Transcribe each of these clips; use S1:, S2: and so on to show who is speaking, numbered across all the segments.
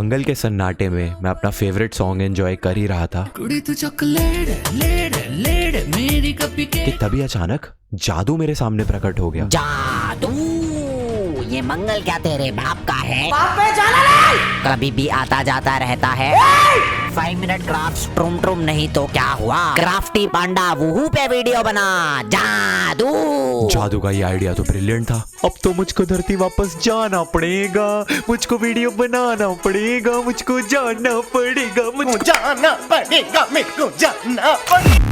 S1: मंगल के सन्नाटे में मैं अपना फेवरेट सॉन्ग एंजॉय कर ही रहा था कि तभी अचानक जादू मेरे सामने प्रकट हो गया।
S2: जादू, ये मंगल क्या तेरे बाप का है?
S3: बाप पे जाना नहीं।
S2: कभी भी आता जाता रहता है। 5 मिनट क्राफ्ट ट्रुम ट्रुम नहीं तो क्या हुआ? क्राफ्टी पांडा वूहू पे वीडियो बना।
S1: जादू का ये आइडिया तो ब्रिलियंट था। अब तो मुझको धरती वापस जाना पड़ेगा, मुझको वीडियो बनाना पड़ेगा, मुझको जाना पड़ेगा, मुझको जाना पड़ेगा, मुझको जाना पड़ेगा।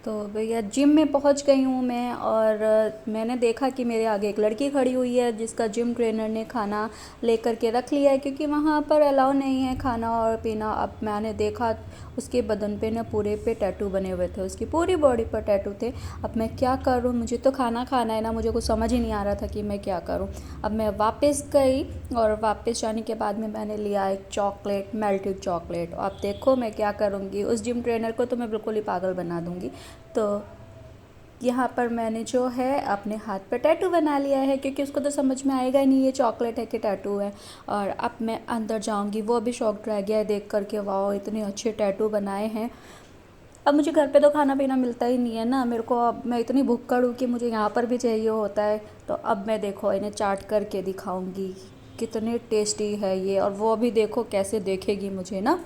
S4: तो भैया जिम में पहुंच गई हूँ मैं, और मैंने देखा कि मेरे आगे एक लड़की खड़ी हुई है जिसका जिम ट्रेनर ने खाना लेकर के रख लिया है, क्योंकि वहाँ पर अलाउ नहीं है खाना और पीना। अब मैंने देखा उसके बदन पे ना पूरे पे टैटू बने हुए थे, उसकी पूरी बॉडी पर टैटू थे। अब मैं क्या करूँ, मुझे तो खाना खाना है ना, मुझे कुछ समझ ही नहीं आ रहा था कि मैं क्या करूँ। अब मैं वापस गई और वापस जाने के बाद में मैंने लिया एक चॉकलेट, मेल्टेड चॉकलेट। अब देखो मैं क्या करूँगी, उस जिम ट्रेनर को तो मैं बिल्कुल ही पागल बना दूँगी। तो यहाँ पर मैंने जो है अपने हाथ पर टैटू बना लिया है, क्योंकि उसको तो समझ में आएगा ही नहीं ये चॉकलेट है कि टैटू है। और अब मैं अंदर जाऊँगी, वो भी शॉक्ड रह गया है देख करके, वाह इतने अच्छे टैटू बनाए हैं। अब मुझे घर पे तो खाना पीना मिलता ही नहीं है ना मेरे को, अब मैं इतनी भुक्कड़ हूँ कि मुझे यहाँ पर भी चाहिए होता है। तो अब मैं देखो इन्हें चाट करके दिखाऊँगी कितने टेस्टी है ये, और वो भी देखो कैसे देखेगी मुझे ना,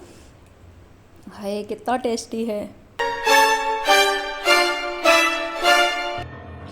S4: हाय कितना टेस्टी है।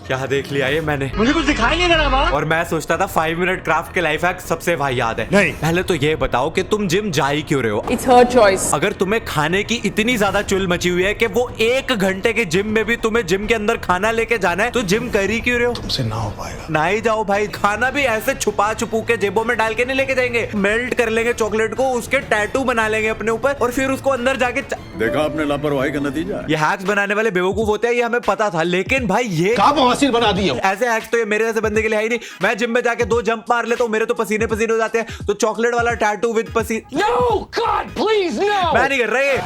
S1: क्या देख लिया ये मैंने,
S3: मुझे कुछ दिखाई नहीं दे रहा बाबा।
S1: और मैं सोचता था 5 मिनट क्राफ्ट के लाइफ हैक सबसे भाई याद है। नहीं, पहले तो ये बताओ कि तुम जिम जा ही क्यों रहे हो?
S5: It's her choice.
S1: अगर तुम्हें खाने की इतनी ज्यादा चुल मची हुई है कि वो 1 घंटे के जिम में भी तुम्हें जिम के अंदर खाना लेके जाना है, तो जिम कर ही क्यों रहे हो?
S6: तुमसे ना हो पाएगा।
S1: ना ही जाओ भाई, खाना भी ऐसे छुपा छुपू के जेबों में डाल के नहीं लेके जाएंगे। मेल्ट कर लेंगे चॉकलेट को, उसके टैटू बना लेंगे अपने ऊपर, और फिर उसको अंदर जाके
S6: देखा आपने लापरवाही का नतीजा।
S1: ये हैक्स बनाने वाले बेवकूफ होते हैं, ये हमें पता था, लेकिन भाई ये
S6: क्या बवासीर बना दिए।
S1: ऐसे हैक्स तो ये मेरे जैसे बंदे के लिए है ही नहीं। मैं जिम में जाके 2 जंप मार लेता हूँ, मेरे तो पसीने पसीने हो जाते हैं। तो चॉकलेट वाला टैटू विद पसीने,
S3: No, God, please, no.
S1: मैं नहीं कर रहा ये।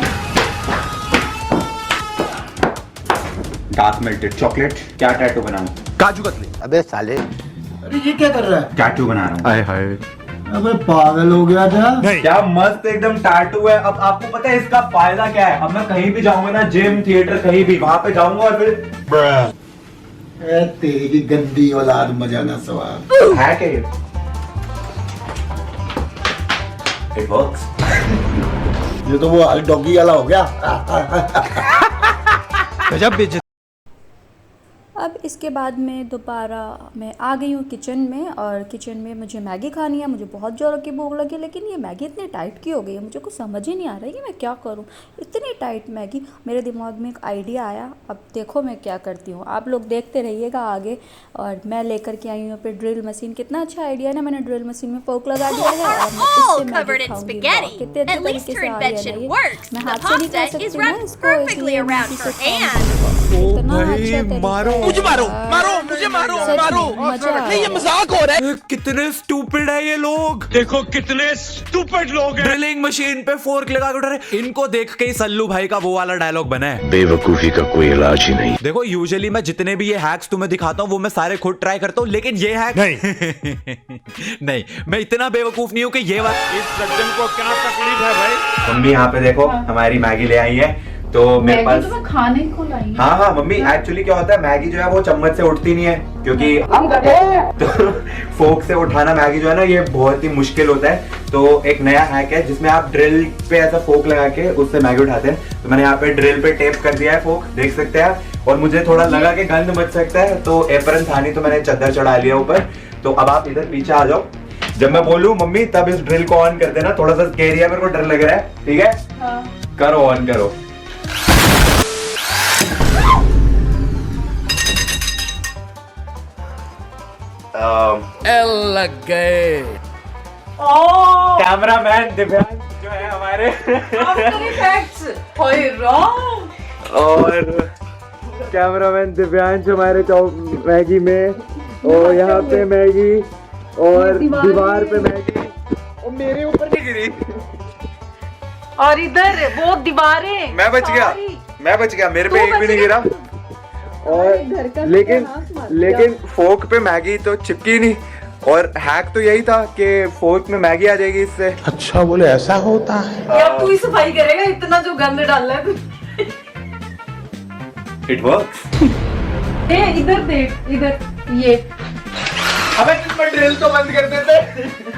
S7: डार्क मेल्टेड चॉकलेट, क्या टैटू बनाऊं?
S6: काजू कतली।
S8: अबे साले,
S9: अरे ये क्या कर रहा है?
S7: टैटू बना रहा हूं।
S1: हाय हाय,
S9: अबे पागल हो गया था?
S7: क्या मस्त एकदम टैटू है। अब आपको पता है इसका फायदा क्या है? अब मैं कहीं भी जाऊंगा ना, जिम थिएटर कहीं भी, वहां पे जाऊंगा और फिर
S9: तेरी की गंदी औलाद मजा ना सवाल
S7: है क्या ये? It works.
S9: ये तो वो डॉगी वाला हो गया।
S6: गजब बेइज्जती।
S4: अब इसके बाद में दोबारा मैं आ गई हूँ किचन में, और किचन में मुझे मैगी खानी है। मुझे बहुत ज़ोरों की भूख लगी, लेकिन ये मैगी इतनी टाइट की हो गई है, मुझे कुछ समझ ही नहीं आ रहा है कि मैं क्या करूँ। इतनी टाइट मैगी, मेरे दिमाग में एक आइडिया आया। अब देखो मैं क्या करती हूँ, आप लोग देखते रहिएगा आगे। और मैं लेकर के आई हूँ पे ड्रिल मशीन। कितना अच्छा आइडिया है ना, मैंने ड्रिल मशीन में पोक लगा दिया है और मैं इससे मैगी खाऊंगी। कितने अच्छे तरीके से आ रही है ना ये, मैं हाथ से नहीं खा सकती ना इसको, इसलिए मैं इसी से खाऊंगी। इतना अच्छा तरीका,
S3: मुझे मारो, मुझे मारो, नहीं ये मजाक हो रहा है।
S1: कितने स्टूपिड है ये लोग, देखो कितने स्टूपिड लोग हैं। ड्रिलिंग मशीन पे फोर्क लगा के उठा रहे। इनको देख के ही सल्लू भाई का वो वाला डायलॉग बना है,
S6: बेवकूफी का कोई इलाज ही नहीं।
S1: देखो यूजुअली मैं जितने भी ये हैक्स तुम्हें दिखाता हूँ वो मैं सारे खुद ट्राई करता हूँ, लेकिन ये हैक नहीं मैं इतना बेवकूफ नहीं हूँ कि ये वाला।
S6: इस सज्जन को क्या तकलीफ है भाई?
S7: मम्मी यहाँ पे देखो हमारी मैगी ले आई है। तो मेरे पास
S5: तो मैं खाने को लाई।
S7: हाँ मम्मी, एक्चुअली क्या होता है, मैगी जो है वो चम्मच से उठती नहीं है, क्योंकि तो फोक से उठाना मैगी जो है ना, ये बहुत ही मुश्किल होता है। तो एक नया हैक है जिसमें आप ड्रिल पे ऐसा फोक लगा के उससे मैगी उठाते हैं। तो मैंने यहाँ पे ड्रिल पे टेप कर दिया है फोक, देख सकते हैं आप। और मुझे थोड़ा लगा कि गंद मच सकता है, तो एप्रन था नहीं तो मैंने चद्दर चढ़ा लिया ऊपर। तो अब आप इधर पीछे आ जाओ, जब मैं बोलूँ मम्मी तब इस ड्रिल को ऑन कर देना। थोड़ा सा स्कैरी है, मेरे को डर लग रहा है, ठीक है? करो, ऑन करो।
S3: लग गए।
S7: कैमरामैन दिव्यांश जो है हमारे और कैमरामैन दिव्यांश हमारे मैगी में, और यहाँ पे मैगी, और दीवार पे मैगी, और मेरे ऊपर नहीं गिरी,
S5: और इधर वो दीवारें।
S7: मैं बच गया, मेरे पे एक भी नहीं गिरा। और लेकिन फोक पे मैगी तो चिपकी नहीं, और हैक तो यही था कि फोर्क में मैगी आ जाएगी इससे।
S9: अच्छा बोले ऐसा होता है।
S5: यार तू ही सफाई करेगा, इतना जो गंद डाल रहा है तू।
S7: It works.
S5: ए इधर देख, इधर ये।
S7: अबे तुम ड्रिल तो बंद कर देते।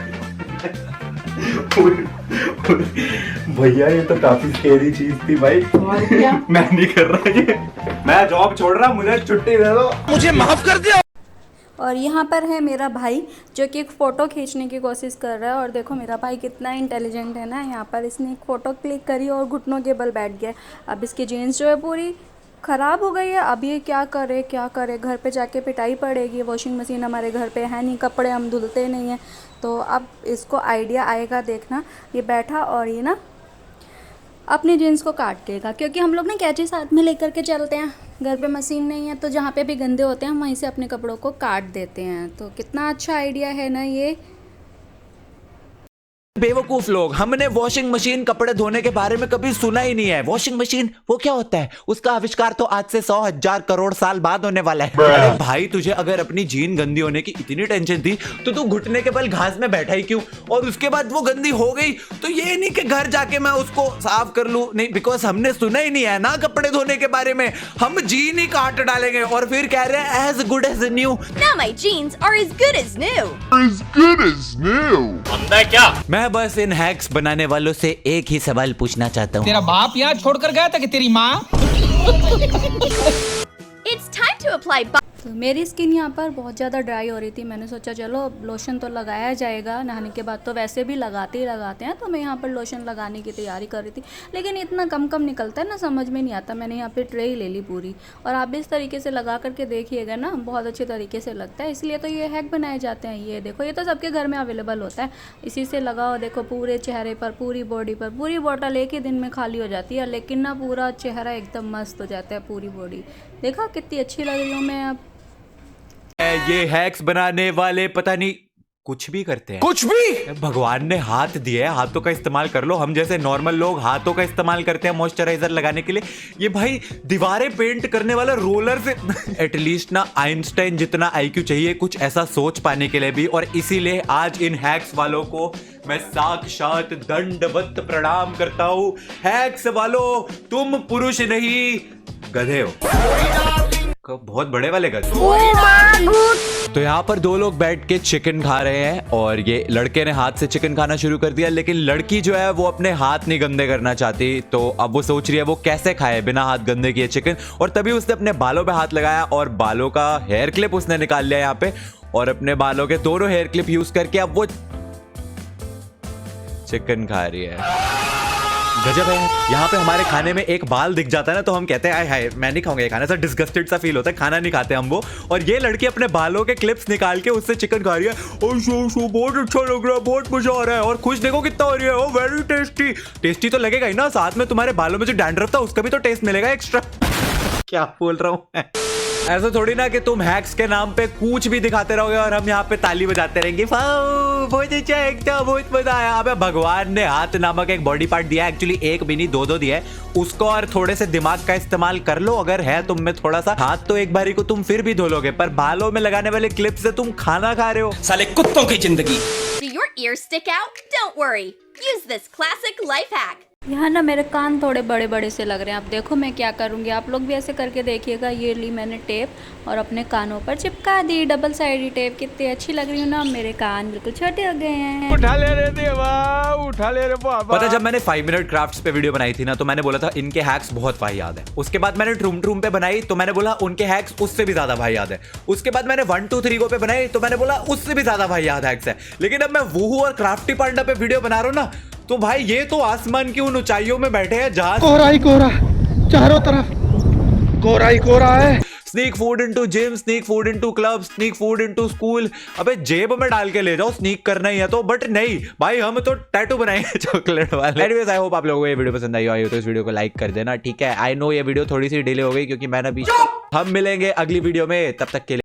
S7: भैया ये तो काफी स्केरी चीज थी भाई।
S5: और क्या?
S7: मैं नहीं कर रहा ये, मैं जॉब छोड़ रहा, मुझे छुट्टी दे दो।
S3: मुझे माफ कर दिया।
S4: और यहाँ पर है मेरा भाई जो कि एक फ़ोटो खींचने की कोशिश कर रहा है। और देखो मेरा भाई कितना इंटेलिजेंट है ना, यहाँ पर इसने एक फ़ोटो क्लिक करी और घुटनों के बल बैठ गया। अब इसकी जीन्स जो है पूरी ख़राब हो गई है। अब ये क्या करे क्या करे, घर पे जाके पिटाई पड़ेगी। वॉशिंग मशीन हमारे घर पे है नहीं, कपड़े हम धुलते नहीं हैं। तो अब इसको आइडिया आएगा, देखना। ये बैठा और ये ना अपनी जीन्स को काट देगा, क्योंकि हम लोग ना कैंची साथ में लेकर के चलते हैं। घर पे मशीन नहीं है तो जहाँ पे भी गंदे होते हैं हम वहीं से अपने कपड़ों को काट देते हैं। तो कितना अच्छा आइडिया है ना ये।
S1: बेवकूफ लोग, हमने वॉशिंग मशीन कपड़े धोने के बारे में कभी सुना ही नहीं है। वॉशिंग मशीन वो क्या होता है? उसका आविष्कार तो आज से 100,000 करोड़ साल बाद होने वाला है। अरे भाई, तुझे अगर अपनी जीन गंदी होने की इतनी टेंशन थी तो तू घुटने के बल घास में बैठा ही क्यों? और उसके बाद वो गंदी हो गई तो ये नहीं कि घर जाके मैं उसको साफ कर लूं, नहीं, बिकॉज हमने सुना ही नहीं है ना कपड़े धोने के बारे में। हम जीन ही काट डालेंगे और फिर कह रहे हैं as good as new.
S8: Now my jeans are as good as new.
S1: मैं बस इन हैक्स बनाने वालों से एक ही सवाल पूछना चाहता हूँ।
S3: तेरा बाप यहाँ छोड़कर गया था कि तेरी माँ?
S8: It's time to apply.
S4: तो मेरी स्किन यहाँ पर बहुत ज़्यादा ड्राई हो रही थी। मैंने सोचा चलो लोशन तो लगाया जाएगा, नहाने के बाद तो वैसे भी लगाते ही लगाते हैं। तो मैं यहाँ पर लोशन लगाने की तैयारी कर रही थी, लेकिन इतना कम कम निकलता है ना, समझ में नहीं आता। मैंने यहाँ पे ट्रे ही ले ली पूरी। और आप भी इस तरीके से लगा करके देखिएगा ना, बहुत अच्छे तरीके से लगता है। इसलिए तो ये हैक बनाए जाते हैं। ये देखो, ये तो सबके घर में अवेलेबल होता है। इसी से लगाओ, देखो पूरे चेहरे पर, पूरी बॉडी पर। पूरी बॉटल एक ही दिन में खाली हो जाती है, लेकिन ना पूरा चेहरा एकदम मस्त हो जाता है, पूरी बॉडी। देखा कितनी अच्छी लग रही हूँ मैं अब।
S1: ये हैक्स बनाने वाले पता नहीं कुछ भी करते हैं, कुछ भी। भगवान ने हाथ दिए हैं, हाथों का इस्तेमाल कर लो। हम जैसे नॉर्मल लोग हाथों का इस्तेमाल करते हैं मॉइस्चराइजर लगाने के लिए। ये भाई दीवारें पेंट करने वाला रोलर से एटलीस्ट ना आइंस्टाइन जितना IQ चाहिए कुछ ऐसा सोच पाने के लिए भी। और इसीलिए आज इन हैक्स वालों को मैं साक्षात दंडवत प्रणाम करता हूं। हैक्स वालों, तुम पुरुष नहीं गधे हो, बहुत बड़े वाले गधे। तो यहाँ पर दो लोग बैठ के चिकन खा रहे हैं और ये लड़के ने हाथ से चिकन खाना शुरू कर दिया, लेकिन लड़की जो है वो अपने हाथ नहीं गंदे करना चाहती। तो अब वो सोच रही है वो कैसे खाए बिना हाथ गंदे किए चिकन। और तभी उसने अपने बालों पे हाथ लगाया और बालों का हेयर क्लिप उसने निकाल लिया यहाँ पे, और अपने बालों के दोनों हेयर क्लिप यूज करके अब वो चिकन खा रही है। गजब है। यहाँ पे हमारे खाने में एक बाल दिख जाता है ना तो हम कहते हैं आय हाय मैं नहीं खाऊंगा ये खाना, ऐसा डिस्गस्टेड सा फील होता है, खाना नहीं खाते हम वो। और ये लड़की अपने बालों के क्लिप्स निकाल के उससे चिकन खा रही है। ओ शो बहुत अच्छा लग रहा है, बहुत मजा आ रहा है। और खुश देखो कितना हो रही है, ओ वेरी टेस्टी। टेस्टी तो लगेगा ही ना, साथ में तुम्हारे बालों में जो डैंड्रफ था उसका भी तो टेस्ट मिलेगा एक्स्ट्रा। क्या बोल रहा हूँ मैं? ऐसा थोड़ी ना कि तुम हैक्स के नाम पे कुछ भी दिखाते रहोगे और हम यहाँ पे ताली बजाते रहेंगे। बहुत अच्छा, एकदम बहुत मजा आया। अबे भगवान ने हाथ नामक एक बॉडी पार्ट दिया है, एक्चुअली एक भी नहीं दो दिया है। उसको और थोड़े से दिमाग का इस्तेमाल कर लो, अगर है तुम में थोड़ा सा। हाथ तो एक बारी को तुम फिर भी धो लोगे, पर बालों में लगाने वाले क्लिप से तुम खाना खा रहे हो।
S3: साले कुत्तों की जिंदगी।
S8: Do your ears stick out? Don't worry. Use this classic life hack.
S4: यहाँ ना मेरे कान थोड़े बड़े बड़े से लग रहे हैं। अब देखो मैं क्या करूँगी, आप लोग भी ऐसे करके देखिएगा। ये ली मैंने टेप और अपने कानों पर चिपका दी, डबल साइडी टेप। कितनी अच्छी लग रही हूँ ना, मेरे कान बिल्कुल छोटे हो गए हैं।
S6: उठा ले रे देवा, उठा ले रे बाबा।
S1: पता जब मैंने 5 मिनट क्राफ्ट्स पे वीडियो बनाई थी ना तो मैंने बोला था इनके हैक्स बहुत वाहियात है। उसके बाद मैंने ट्रूम ट्रूम पे बनाई तो मैंने बोला उनके हैक्स उससे भी ज्यादा वाहियात है। उसके बाद मैंने 1 2 3 गो पे बनाई तो मैंने बोला उससे भी ज्यादा वाहियात हैक्स है। लेकिन अब मैं वूहू और क्राफ्टी पांडा पे वीडियो बना रहा हूँ ना, तो भाई ये तो आसमान की उन ऊंचाइयों में बैठे हैं जहां
S9: कोहरा ही कोहरा, चारों तरफ कोहरा ही कोहरा है।
S1: Sneak food into gym, sneak food into club, sneak food into school. अबे जेब में डाल के ले जाओ, स्नीक करना ही है तो। बट नहीं भाई, हम तो टैटू बनाएंगे चॉकलेट वाले। एनीवेज, आई होप आप लोगों को ये वीडियो पसंद आई हो तो इस वीडियो को लाइक कर देना, ठीक है। आई नो ये वीडियो थोड़ी सी डिले हो गई क्योंकि मैंने अभी। हम मिलेंगे अगली वीडियो में, तब तक के लिए।